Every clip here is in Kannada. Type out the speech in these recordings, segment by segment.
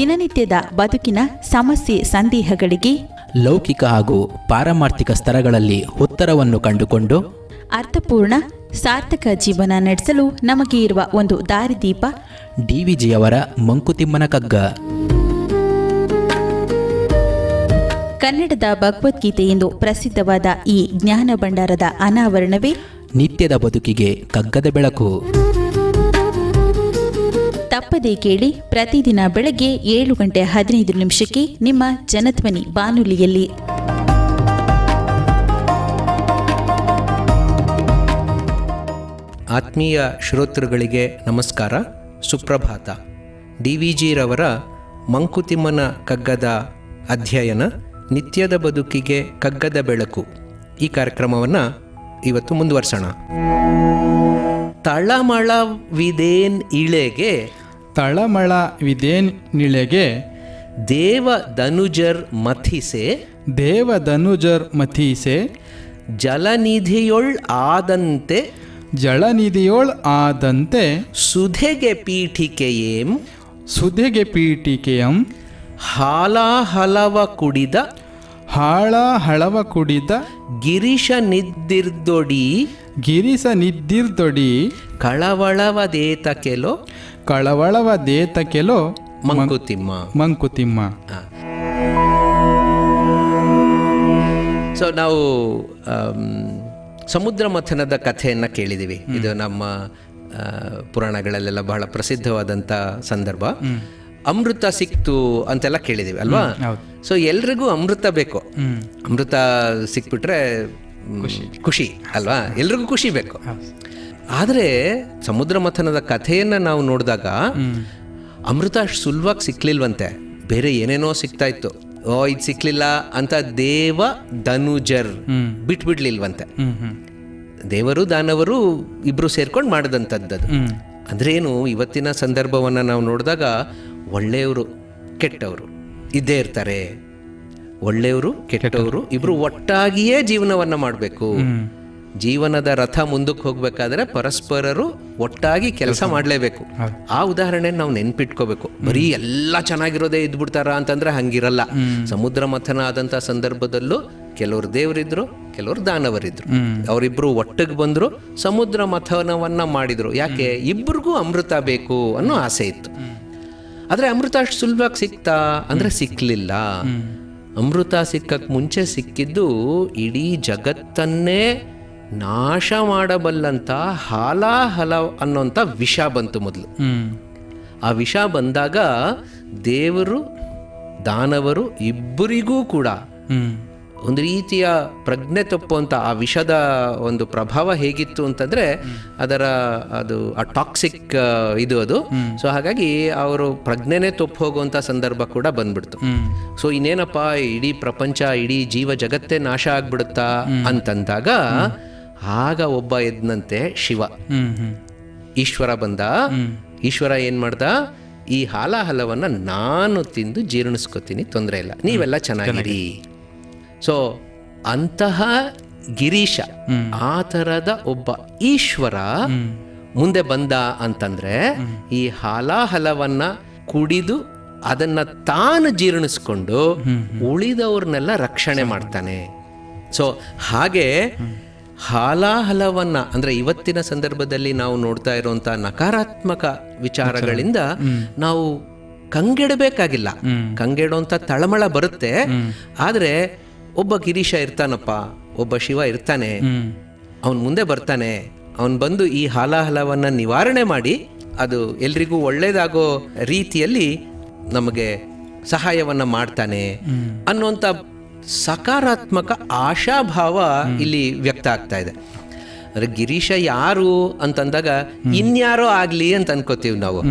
ದಿನನಿತ್ಯದ ಬದುಕಿನ ಸಮಸ್ಯೆ ಸಂದೇಹಗಳಿಗೆ ಲೌಕಿಕ ಹಾಗೂ ಪಾರಮಾರ್ಥಿಕ ಸ್ತರಗಳಲ್ಲಿ ಉತ್ತರವನ್ನು ಕಂಡುಕೊಂಡು ಅರ್ಥಪೂರ್ಣ ಸಾರ್ಥಕ ಜೀವನ ನಡೆಸಲು ನಮಗೆ ಇರುವ ಒಂದು ದಾರಿದೀಪ ಡಿವಿಜಿಯವರ ಮಂಕುತಿಮ್ಮನ ಕಗ್ಗ. ಕನ್ನಡದ ಭಗವದ್ಗೀತೆ ಎಂದು ಪ್ರಸಿದ್ಧವಾದ ಈ ಜ್ಞಾನ ಭಂಡಾರದ ಅನಾವರಣವೇ ನಿತ್ಯದ ಬದುಕಿಗೆ ಕಗ್ಗದ ಬೆಳಕು. ತಪ್ಪದೇ ಕೇಳಿ, ಪ್ರತಿದಿನ ಬೆಳಗ್ಗೆ 7:15 ನಿಮ್ಮ ಜನಧ್ವನಿ ಬಾನುಲಿಯಲ್ಲಿ. ಆತ್ಮೀಯ ಶ್ರೋತೃಗಳಿಗೆ ನಮಸ್ಕಾರ, ಸುಪ್ರಭಾತ. ಡಿವಿಜಿರವರ ಮಂಕುತಿಮ್ಮನ ಕಗ್ಗದ ಅಧ್ಯಯನ ನಿತ್ಯದ ಬದುಕಿಗೆ ಕಗ್ಗದ ಬೆಳಕು ಈ ಕಾರ್ಯಕ್ರಮವನ್ನು ಇವತ್ತು ಮುಂದುವರ್ಸೋಣ. ತಳಮಳವಿದೇನ್ ಇಳೆಗೆ ತಳಮಳವಿದೇನಿಳೆಗೆ ದೇವಧನುಜರ್ ಮಥಿಸೆ ದೇವಧನುಜರ್ ಮಥೀಸೆ ಜಲನಿಧಿಯೊಳ್ ಆದಂತೆ ಜಳನಿಧಿಯೋಳ್ ಆದಂತೆ ಸುಧೆಗೆ ಪೀಠಿಕೆಯೇಂ ಸುಧೆಗೆ ಪೀಠಿಕೆಯಂ ಹಾಲಾಹಲವ ಕುಡಿದ ಹಾಳ ಹಳವ ಕುಡಿದ ಗಿರೀಶ ನಿದ್ದಿರ್ದೊಡಿ ಗಿರಿಸ ನಿದ್ದಿರ್ದೊಡಿ ಕಳವಳವದೇತಕೆಲೋ ಕಳವಳವ ದೇತಕೆಲೋ ಮಂಕುತಿಮ್ಮ. ಮಂಕುತಿಮ್ಮ. ಸೊ ನಾವು ಸಮುದ್ರ ಮಥನದ ಕಥೆಯನ್ನು ಕೇಳಿದ್ದೀವಿ. ಇದು ನಮ್ಮ ಪುರಾಣಗಳಲ್ಲೆಲ್ಲ ಬಹಳ ಪ್ರಸಿದ್ಧವಾದಂಥ ಸಂದರ್ಭ. ಅಮೃತ ಸಿಕ್ತು ಅಂತೆಲ್ಲ ಕೇಳಿದ್ದೀವಿ ಅಲ್ವಾ? ಸೊ ಎಲ್ರಿಗೂ ಅಮೃತ ಬೇಕು. ಅಮೃತ ಸಿಕ್ಬಿಟ್ರೆ ಖುಷಿ ಅಲ್ವಾ? ಎಲ್ರಿಗೂ ಖುಷಿ ಬೇಕು. ಆದರೆ ಸಮುದ್ರ ಮಥನದ ಕಥೆಯನ್ನು ನಾವು ನೋಡಿದಾಗ ಅಮೃತ ಅಷ್ಟು ಸುಲಭವಾಗಿ ಸಿಕ್ಲಿಲ್ವಂತೆ. ಬೇರೆ ಏನೇನೋ ಸಿಗ್ತಾ ಇತ್ತು. ಇದು ಸಿಕ್ಲಿಲ್ಲ ಅಂತ ದೇವ ಧನುಜರ್ ಬಿಟ್ಬಿಡ್ಲಿಲ್ವಂತೆ. ದೇವರು ದಾನವರು ಇಬ್ರು ಸೇರ್ಕೊಂಡು ಮಾಡಿದಂಥದ್ದದು. ಅಂದ್ರೆ ಏನು, ಇವತ್ತಿನ ಸಂದರ್ಭವನ್ನು ನಾವು ನೋಡಿದಾಗ ಒಳ್ಳೆಯವರು ಕೆಟ್ಟವರು ಇದ್ದೇ ಇರ್ತಾರೆ. ಒಳ್ಳೆಯವರು ಕೆಟ್ಟವರು ಇಬ್ರು ಒಟ್ಟಾಗಿಯೇ ಜೀವನವನ್ನ ಮಾಡಬೇಕು. ಜೀವನದ ರಥ ಮುಂದಕ್ಕೆ ಹೋಗ್ಬೇಕಾದ್ರೆ ಪರಸ್ಪರರು ಒಟ್ಟಾಗಿ ಕೆಲಸ ಮಾಡಲೇಬೇಕು. ಆ ಉದಾಹರಣೆ ನಾವು ನೆನ್ಪಿಟ್ಕೋಬೇಕು. ಬರೀ ಎಲ್ಲ ಚೆನ್ನಾಗಿರೋದೇ ಇದ್ಬಿಡ್ತಾರ ಅಂತಂದ್ರೆ ಹಂಗಿರಲ್ಲ. ಸಮುದ್ರ ಮಥನ ಆದಂತ ಸಂದರ್ಭದಲ್ಲೂ ಕೆಲವರು ದೇವರಿದ್ರು, ಕೆಲವರು ದಾನವರಿದ್ರು. ಅವರಿಬ್ರು ಒಟ್ಟಿಗೆ ಬಂದ್ರು, ಸಮುದ್ರ ಮಥನವನ್ನ ಮಾಡಿದ್ರು. ಯಾಕೆ? ಇಬ್ರಿಗೂ ಅಮೃತ ಬೇಕು ಅನ್ನೋ ಆಸೆ ಇತ್ತು. ಆದ್ರೆ ಅಮೃತ ಅಷ್ಟು ಸುಲಭವಾಗಿ ಸಿಕ್ತಾ ಅಂದ್ರೆ ಸಿಕ್ಲಿಲ್ಲ. ಅಮೃತ ಸಿಕ್ಕಕ್ಕೆ ಮುಂಚೆ ಸಿಕ್ಕಿದ್ದು ಇಡೀ ಜಗತ್ತನ್ನೇ ನಾಶ ಮಾಡಬಲ್ಲಂತ ಹಾಲಾಹಲ ಅನ್ನೋಂಥ ವಿಷ ಬಂತು ಮೊದಲು. ಆ ವಿಷ ಬಂದಾಗ ದೇವರು ದಾನವರು ಇಬ್ಬರಿಗೂ ಕೂಡ ಒಂದು ರೀತಿಯ ಪ್ರಜ್ಞೆ ತಪ್ಪುವಂತ ಆ ವಿಷದ ಒಂದು ಪ್ರಭಾವ ಹೇಗಿತ್ತು ಅಂತಂದ್ರೆ ಅದು ಆ ಟಾಕ್ಸಿಕ್ ಇದು ಅದು. ಸೊ ಹಾಗಾಗಿ ಅವರು ಪ್ರಜ್ಞೆನೇ ತಪ್ಪು ಹೋಗುವಂತ ಸಂದರ್ಭ ಕೂಡ ಬಂದ್ಬಿಡ್ತು. ಸೊ ಇನ್ನೇನಪ್ಪ, ಇಡೀ ಪ್ರಪಂಚ, ಇಡೀ ಜೀವ ಜಗತ್ತೇ ನಾಶ ಆಗ್ಬಿಡುತ್ತಾ ಅಂತಂದಾಗ ಆಗ ಒಬ್ಬ ಎದ್ನಂತೆ ಶಿವ, ಈಶ್ವರ ಬಂದ. ಈಶ್ವರ ಏನ್ ಮಾಡ್ದ? ಈ ಹಾಲಾಹಲವನ್ನ ನಾನು ತಿಂದು ಜೀರ್ಣಿಸ್ಕೋತೀನಿ, ತೊಂದರೆ ಇಲ್ಲ, ನೀವೆಲ್ಲ ಚೆನ್ನಾಗಿರಿ. ಸೊ ಅಂತಹ ಗಿರೀಶ, ಆ ತರದ ಒಬ್ಬ ಈಶ್ವರ ಮುಂದೆ ಬಂದ ಅಂತಂದ್ರೆ ಈ ಹಾಲಾಹಲವನ್ನ ಕುಡಿದು ಅದನ್ನ ತಾನು ಜೀರ್ಣಿಸ್ಕೊಂಡು ಉಳಿದವ್ರನ್ನೆಲ್ಲ ರಕ್ಷಣೆ ಮಾಡ್ತಾನೆ. ಸೊ ಹಾಗೆ ಹಾಲಾಹಲವನ್ನ ಅಂದ್ರೆ ಇವತ್ತಿನ ಸಂದರ್ಭದಲ್ಲಿ ನಾವು ನೋಡ್ತಾ ಇರುವಂತ ನಕಾರಾತ್ಮಕ ವಿಚಾರಗಳಿಂದ ನಾವು ಕಂಗೆಡಬೇಕಾಗಿಲ್ಲ. ಕಂಗೆಡುವಂತ ತಳಮಳ ಬರುತ್ತೆ. ಆದ್ರೆ ಒಬ್ಬ ಗಿರೀಶ ಇರ್ತಾನಪ್ಪ, ಒಬ್ಬ ಶಿವ ಇರ್ತಾನೆ, ಅವನ್ ಮುಂದೆ ಬರ್ತಾನೆ. ಅವನ್ ಬಂದು ಈ ಹಾಲಾಹಲವನ್ನ ನಿವಾರಣೆ ಮಾಡಿ ಅದು ಎಲ್ರಿಗೂ ಒಳ್ಳೇದಾಗೋ ರೀತಿಯಲ್ಲಿ ನಮಗೆ ಸಹಾಯವನ್ನ ಮಾಡ್ತಾನೆ ಅನ್ನುವಂಥ ಸಕಾರಾತ್ಮಕ ಆಶಾಭಾವ ಇಲ್ಲಿ ವ್ಯಕ್ತ ಆಗ್ತಾ ಇದೆ. ಅಂದ್ರೆ ಗಿರೀಶ ಯಾರು ಅಂತಂದಾಗ ಇನ್ಯಾರೋ ಆಗ್ಲಿ ಅಂತ ಅನ್ಕೋತೀವಿ ನಾವು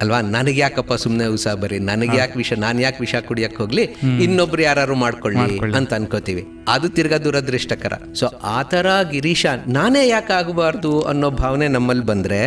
ಅಲ್ವಾ? ನನಗೆ ಯಾಕಪ್ಪ ಸುಮ್ಮನೆ ಉಸಾಬರಿ, ನನಗೆ ಯಾಕೆ ವಿಷ, ನಾನು ಯಾಕೆ ವಿಷ ಕುಡಿಯಕ್ಕೆ ಹೋಗ್ಲಿ, ಇನ್ನೊಬ್ರು ಯಾರು ಮಾಡ್ಕೊಳ್ಳಿ ಅಂತ ಅನ್ಕೋತೀವಿ. ಅದು ತಿರ್ಗಾ ದುರದೃಷ್ಟಕರ. ಸೊ ಆ ತರ ಗಿರೀಶ ನಾನೇ ಯಾಕೆ ಆಗಬಾರ್ದು ಅನ್ನೋ ಭಾವನೆ ನಮ್ಮಲ್ಲಿ ಬಂದ್ರೆ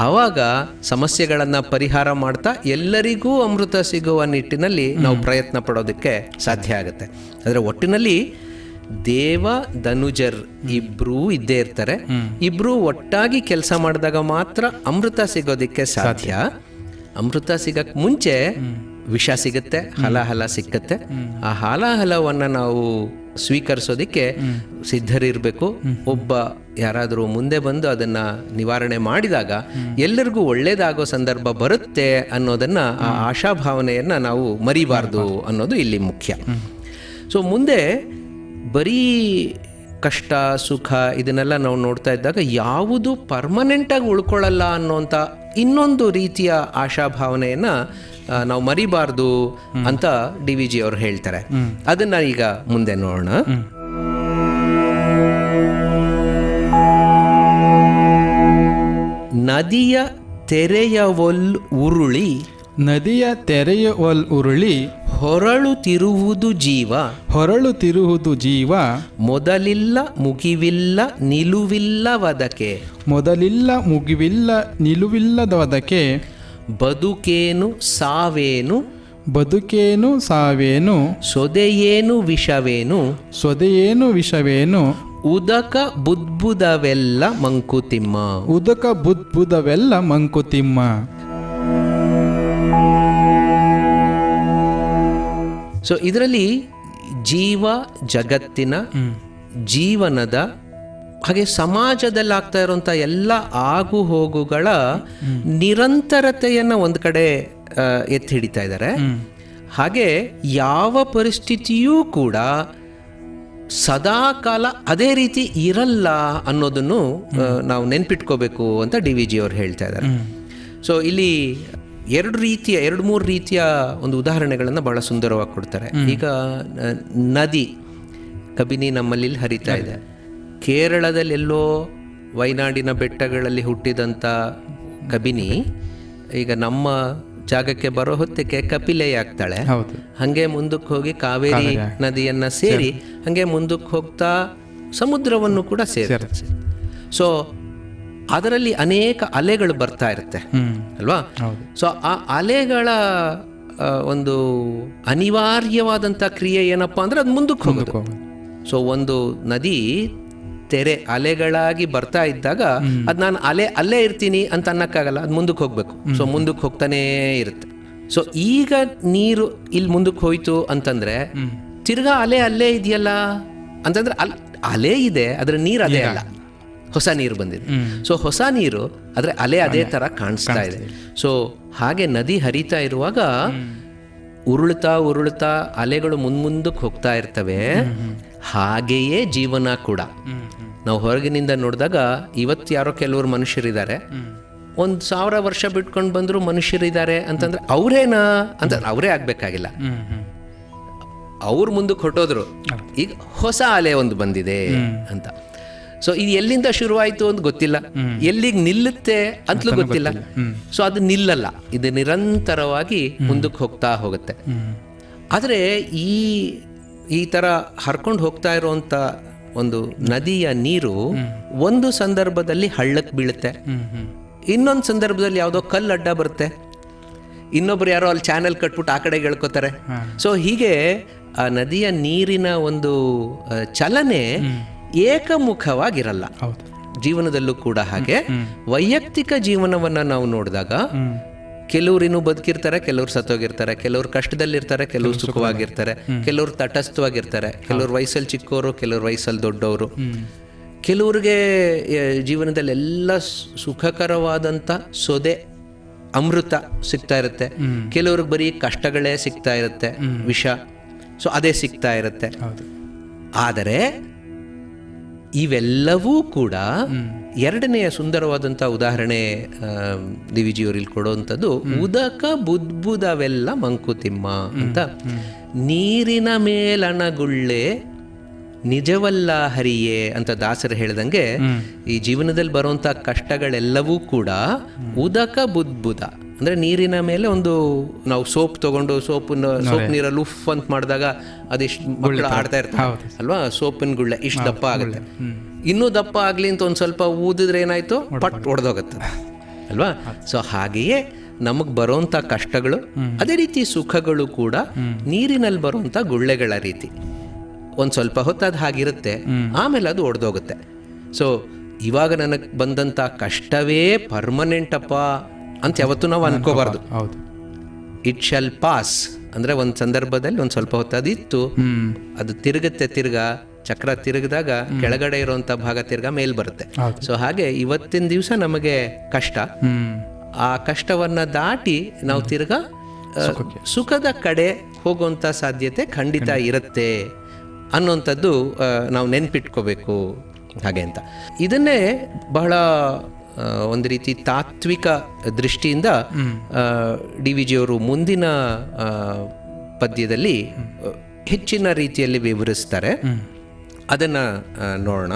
ಆವಾಗ ಸಮಸ್ಯೆಗಳನ್ನ ಪರಿಹಾರ ಮಾಡ್ತಾ ಎಲ್ಲರಿಗೂ ಅಮೃತ ಸಿಗುವ ನಿಟ್ಟಿನಲ್ಲಿ ನಾವು ಪ್ರಯತ್ನ ಪಡೋದಕ್ಕೆ ಸಾಧ್ಯ ಆಗುತ್ತೆ. ಅಂದ್ರೆ ಒಟ್ಟಿನಲ್ಲಿ ದೇವ ಧನುಜರ್ ಇಬ್ರೂ ಇದ್ದೇ ಇರ್ತಾರೆ. ಇಬ್ರು ಒಟ್ಟಾಗಿ ಕೆಲಸ ಮಾಡಿದಾಗ ಮಾತ್ರ ಅಮೃತ ಸಿಗೋದಿಕ್ಕೆ ಸಾಧ್ಯ. ಅಮೃತ ಸಿಗಕ್ಕೆ ಮುಂಚೆ ವಿಷ ಸಿಗುತ್ತೆ, ಹಲಾಹಲ ಸಿಕ್ಕತ್ತೆ. ಆ ಹಲಾಹಲವನ್ನು ನಾವು ಸ್ವೀಕರಿಸೋದಕ್ಕೆ ಸಿದ್ಧರಿರಬೇಕು. ಒಬ್ಬ ಯಾರಾದರೂ ಮುಂದೆ ಬಂದು ಅದನ್ನು ನಿವಾರಣೆ ಮಾಡಿದಾಗ ಎಲ್ಲರಿಗೂ ಒಳ್ಳೇದಾಗೋ ಸಂದರ್ಭ ಬರುತ್ತೆ ಅನ್ನೋದನ್ನು, ಆ ಆಶಾಭಾವನೆಯನ್ನು ನಾವು ಮರಿಬಾರ್ದು ಅನ್ನೋದು ಇಲ್ಲಿ ಮುಖ್ಯ. ಸೊ ಮುಂದೆ ಬರೀ ಕಷ್ಟ ಸುಖ ಇದನ್ನೆಲ್ಲ ನಾವು ನೋಡ್ತಾ ಇದ್ದಾಗ ಯಾವುದು ಪರ್ಮನೆಂಟಾಗಿ ಉಳ್ಕೊಳ್ಳಲ್ಲ ಅನ್ನೋಂಥ ಇನ್ನೊಂದು ರೀತಿಯ ಆಶಾಭಾವನೆಯನ್ನು ನಾವು ಮರಿಬಾರ್ದು ಅಂತ DVG ಅವರು ಹೇಳ್ತಾರೆ. ಅದನ್ನ ಈಗ ಮುಂದೆ ನೋಡೋಣ. ನದಿಯ ತೆರೆಯವೊಲ್ ಉರುಳಿ, ನದಿಯ ತೆರೆಯವಲ್ ಉರುಳಿ, ಹೊರಳುತ್ತಿರುವುದು ಜೀವ, ಹೊರಳುತ್ತಿರುವುದು ಜೀವ, ಮೊದಲಿಲ್ಲ ಮುಗಿವಿಲ್ಲ ನಿಲುವಿಲ್ಲವದಕ್ಕೆ, ಮೊದಲಿಲ್ಲ ಮುಗಿವಿಲ್ಲ ನಿಲುವಿಲ್ಲದವದಕ್ಕೆ, ಬದುಕೇನು ಸಾವೇನು, ಬದುಕೇನು ಸಾವೇನು, ಸೊದೆಯೇನು ವಿಷವೇನು, ಸೊದೆಯೇನು ವಿಷವೇನು, ಉದಕ ಬುದ್ಬುದವೆಲ್ಲ ಮಂಕುತಿಮ್ಮ, ಉದಕ ಬುದ್ಬುದವೆಲ್ಲ ಮಂಕುತಿಮ್ಮ. ಸೊ ಇದರಲ್ಲಿ ಜೀವ ಜಗತ್ತಿನ ಜೀವನದ ಹಾಗೆ ಸಮಾಜದಲ್ಲಿ ಆಗ್ತಾ ಇರುವಂಥ ಎಲ್ಲ ಆಗು ಹೋಗುಗಳ ನಿರಂತರತೆಯನ್ನು ಒಂದು ಕಡೆ ಎತ್ತಿ ಹಿಡಿತಾ ಇದ್ದಾರೆ. ಹಾಗೆ ಯಾವ ಪರಿಸ್ಥಿತಿಯೂ ಕೂಡ ಸದಾ ಕಾಲ ಅದೇ ರೀತಿ ಇರಲ್ಲ ಅನ್ನೋದನ್ನು ನಾವು ನೆನ್ಪಿಟ್ಕೋಬೇಕು ಅಂತ DVG ಅವರು ಹೇಳ್ತಾ ಇದ್ದಾರೆ. ಸೊ ಇಲ್ಲಿ ಎರಡು ಮೂರು ರೀತಿಯ ಒಂದು ಉದಾಹರಣೆಗಳನ್ನು ಬಹಳ ಸುಂದರವಾಗಿ ಕೊಡ್ತಾರೆ. ಈಗ ನದಿ ಕಬಿನಿ ನಮ್ಮಲ್ಲಿ ಹರಿತಾ ಇದೆ. ಕೇರಳದಲ್ಲಿ ಎಲ್ಲೋ ವೈನಾಡಿನ ಬೆಟ್ಟಗಳಲ್ಲಿ ಹುಟ್ಟಿದಂಥ ಕಬಿನಿ ಈಗ ನಮ್ಮ ಜಾಗಕ್ಕೆ ಬರೋ ಹೊತ್ತಿಗೆ ಕಪಿಲೆ ಆಗ್ತಾಳೆ. ಹಂಗೆ ಮುಂದಕ್ಕೆ ಹೋಗಿ ಕಾವೇರಿ ನದಿಯನ್ನ ಸೇರಿ ಹಂಗೆ ಮುಂದಕ್ಕೆ ಹೋಗ್ತಾ ಸಮುದ್ರವನ್ನು ಕೂಡ ಸೇರುತ್ತೆ. ಸೊ ಅದರಲ್ಲಿ ಅನೇಕ ಅಲೆಗಳು ಬರ್ತಾ ಇರುತ್ತೆ ಅಲ್ವಾ. ಸೊ ಆ ಅಲೆಗಳ ಒಂದು ಅನಿವಾರ್ಯವಾದಂಥ ಕ್ರಿಯೆ ಏನಪ್ಪಾ ಅಂದ್ರೆ ಅದು ಮುಂದಕ್ಕೆ ಹೋಗೋದು. ಸೊ ಒಂದು ನದಿ ತೆರೆ ಅಲೆಗಳಾಗಿ ಬರ್ತಾ ಇದ್ದಾಗ ಅದು ನಾನು ಅಲ್ಲೇ ಇರ್ತೀನಿ ಅಂತ ಅನ್ನಕ್ಕಾಗಲ್ಲ, ಅದು ಮುಂದಕ್ಕೆ ಹೋಗ್ಬೇಕು. ಸೊ ಮುಂದಕ್ಕೆ ಹೋಗ್ತಾನೇ ಇರುತ್ತೆ. ಸೊ ಈಗ ನೀರು ಇಲ್ಲಿ ಮುಂದಕ್ಕೆ ಹೋಯ್ತು ಅಂತಂದ್ರೆ ತಿರ್ಗಾ ಅಲ್ಲೇ ಇದೆಯಲ್ಲ ಅಂತಂದ್ರೆ ಅಲೆ ಇದೆ, ಅದ್ರ ನೀರು ಅದೇ ಅಲ್ಲ, ಹೊಸ ನೀರು ಬಂದಿದೆ. ಸೊ ಹೊಸ ನೀರು ಆದ್ರೆ ಅದೇ ತರ ಕಾಣಿಸ್ತಾ ಇದೆ. ಸೊ ಹಾಗೆ ನದಿ ಹರಿತಾ ಇರುವಾಗ ಉರುಳ್ತಾ ಅಲೆಗಳು ಮುಂದಕ್ಕೆ ಹೋಗ್ತಾ ಇರ್ತವೆ. ಹಾಗೆಯೇ ಜೀವನ ಕೂಡ ನಾವು ಹೊರಗಿನಿಂದ ನೋಡಿದಾಗ ಇವತ್ತು ಯಾರೋ ಕೆಲವರು ಮನುಷ್ಯರಿದ್ದಾರೆ, 1000 ವರ್ಷ ಬಿಟ್ಕೊಂಡು ಬಂದ್ರು ಮನುಷ್ಯರಿದ್ದಾರೆ ಅಂತಂದ್ರೆ ಅವ್ರೇನಾ ಅಂತ ಅವರೇ ಆಗ್ಬೇಕಾಗಿಲ್ಲ, ಅವ್ರು ಮುಂದಕ್ಕೆ ಹೊಟ್ಟೋದ್ರು. ಈಗ ಹೊಸ ಅಲೆ ಒಂದು ಬಂದಿದೆ ಅಂತ. ಸೊ ಇದು ಎಲ್ಲಿಂದ ಶುರುವಾಯಿತು ಅಂತ ಗೊತ್ತಿಲ್ಲ, ಎಲ್ಲಿಗೆ ನಿಲ್ಲುತ್ತೆ ಅಂತಲೂ ಗೊತ್ತಿಲ್ಲ. ಸೊ ಅದು ನಿಲ್ಲಲ್ಲ, ಇದು ನಿರಂತರವಾಗಿ ಮುಂದಕ್ಕೆ ಹೋಗುತ್ತೆ. ಆದರೆ ಈ ಥರ ಹರ್ಕೊಂಡು ಹೋಗ್ತಾ ಇರುವಂಥ ಒಂದು ನದಿಯ ನೀರು ಒಂದು ಸಂದರ್ಭದಲ್ಲಿ ಹಳ್ಳಕ್ಕೆ ಬೀಳುತ್ತೆ, ಇನ್ನೊಂದು ಸಂದರ್ಭದಲ್ಲಿ ಯಾವುದೋ ಕಲ್ಲು ಅಡ್ಡ ಬರುತ್ತೆ, ಇನ್ನೊಬ್ರು ಯಾರೋ ಅಲ್ಲಿ ಚಾನೆಲ್ ಕಟ್ಬಿಟ್ಟು ಆ ಕಡೆಗೆ ಎಳ್ಕೋತಾರೆ. ಸೊ ಹೀಗೆ ಆ ನದಿಯ ನೀರಿನ ಒಂದು ಚಲನೆ ಏಕಮುಖವಾಗಿರಲ್ಲ. ಜೀವನದಲ್ಲೂ ಕೂಡ ಹಾಗೆ ವೈಯಕ್ತಿಕ ಜೀವನವನ್ನ ನಾವು ನೋಡಿದಾಗ ಕೆಲವ್ರು ಇನ್ನೂ ಬದುಕಿರ್ತಾರೆ, ಕೆಲವ್ರು ಸತ್ತೋಗಿರ್ತಾರೆ, ಕೆಲವ್ರು ಕಷ್ಟದಲ್ಲಿರ್ತಾರೆ, ಕೆಲವ್ರು ಸುಖವಾಗಿರ್ತಾರೆ, ಕೆಲವ್ರು ತಟಸ್ಥವಾಗಿರ್ತಾರೆ, ಕೆಲವ್ರು ವಯಸ್ಸಲ್ಲಿ ಚಿಕ್ಕವರು, ಕೆಲವ್ರು ವಯಸ್ಸಲ್ಲಿ ದೊಡ್ಡವರು. ಕೆಲವ್ರಿಗೆ ಜೀವನದಲ್ಲಿ ಎಲ್ಲ ಸುಖಕರವಾದಂಥ ಸೊದೆ ಅಮೃತ ಸಿಗ್ತಾ ಇರುತ್ತೆ, ಕೆಲವ್ರಿಗೆ ಬರೀ ಕಷ್ಟಗಳೇ ಸಿಗ್ತಾ ಇರುತ್ತೆ, ವಿಷ ಸೊ ಅದೇ ಸಿಗ್ತಾ ಇರುತ್ತೆ. ಆದರೆ ಇವೆಲ್ಲವೂ ಕೂಡ ಎರಡನೆಯ ಸುಂದರವಾದಂಥ ಉದಾಹರಣೆ DVG ಅವರಲ್ಲಿ ಕೊಡುವಂಥದ್ದು ಉದಕ ಬುದ್ಬುದವೆಲ್ಲ ಮಂಕುತಿಮ್ಮ ಅಂತ. ನೀರಿನ ಮೇಲಣಗುಳ್ಳೆ ನಿಜವಲ್ಲ ಹರಿಯೇ ಅಂತ ದಾಸರು ಹೇಳ್ದಂಗೆ ಈ ಜೀವನದಲ್ಲಿ ಬರುವಂಥ ಕಷ್ಟಗಳೆಲ್ಲವೂ ಕೂಡ ಉದಕ ಬುದ್ಬುದ ಅಂದ್ರೆ ನೀರಿನ ಮೇಲೆ ಒಂದು ನಾವು ಸೋಪ್ ತಗೊಂಡು ಸೋಪ್ ನೀರಲ್ಲಿ ಉಫ್ ಅಂತ ಮಾಡಿದಾಗ ಅದಿಷ್ಟು ಮಕ್ಕಳು ಆಡ್ತಾ ಇರ್ತಾರೆ ಅಲ್ವಾ, ಸೋಪಿನ ಗುಳ್ಳೆ ಇಷ್ಟು ದಪ್ಪ ಆಗುತ್ತೆ. ಇನ್ನೂ ದಪ್ಪ ಆಗ್ಲಿ ಅಂತ ಒಂದ್ ಸ್ವಲ್ಪ ಊದಿದ್ರೆ ಏನಾಯ್ತು, ಪಟ್ ಒಡೆದೋಗುತ್ತೆ ಅಲ್ವಾ. ಸೊ ಹಾಗೆಯೇ ನಮಗ್ ಬರೋಂಥ ಕಷ್ಟಗಳು ಅದೇ ರೀತಿ ಸುಖಗಳು ಕೂಡ ನೀರಿನಲ್ಲಿ ಬರುವಂತ ಗುಳ್ಳೆಗಳ ರೀತಿ. ಒಂದ್ ಸ್ವಲ್ಪ ಹೊತ್ತು ಅದು ಹಾಗಿರುತ್ತೆ, ಆಮೇಲೆ ಅದು ಒಡೆದೋಗುತ್ತೆ. ಸೊ ಇವಾಗ ನನಗೆ ಬಂದಂತ ಕಷ್ಟವೇ ಪರ್ಮನೆಂಟ್ ಅಪ್ಪ ಅಂತ ಯಾವತ್ತೂ ನಾವು ಅನ್ಕೋಬಾರ್ದು. ಹೌದು. ಇಟ್ ಶಾಲ್ ಪಾಸ್ ಅಂದರೆ ಒಂದು ಸಂದರ್ಭದಲ್ಲಿ ಒಂದು ಸ್ವಲ್ಪ ಹೊತ್ತು ಅದಿತ್ತು, ಅದು ತಿರುಗಾ ಚಕ್ರ ತಿರುಗಿದಾಗ ಕೆಳಗಡೆ ಇರುವಂಥ ಭಾಗ ತಿರ್ಗಾ ಮೇಲ್ ಬರುತ್ತೆ. ಸೊ ಹಾಗೆ ಇವತ್ತಿನ ದಿವಸ ನಮಗೆ ಕಷ್ಟ, ಆ ಕಷ್ಟವನ್ನು ದಾಟಿ ನಾವು ತಿರ್ಗಾ ಸುಖದ ಕಡೆ ಹೋಗುವಂಥ ಸಾಧ್ಯತೆ ಖಂಡಿತ ಇರುತ್ತೆ ಅನ್ನುವಂಥದ್ದು ನಾವು ನೆನ್ಪಿಟ್ಕೋಬೇಕು ಹಾಗೆ ಅಂತ. ಇದನ್ನೇ ಬಹಳ ಒಂದು ರೀತಿ ತಾತ್ವಿಕ ದೃಷ್ಟಿಯಿಂದ ಡಿ ವಿ ಜಿಯವರು ಮುಂದಿನ ಪದ್ಯದಲ್ಲಿ ಹೆಚ್ಚಿನ ರೀತಿಯಲ್ಲಿ ವಿವರಿಸ್ತಾರೆ. ಅದನ್ನು ನೋಡೋಣ.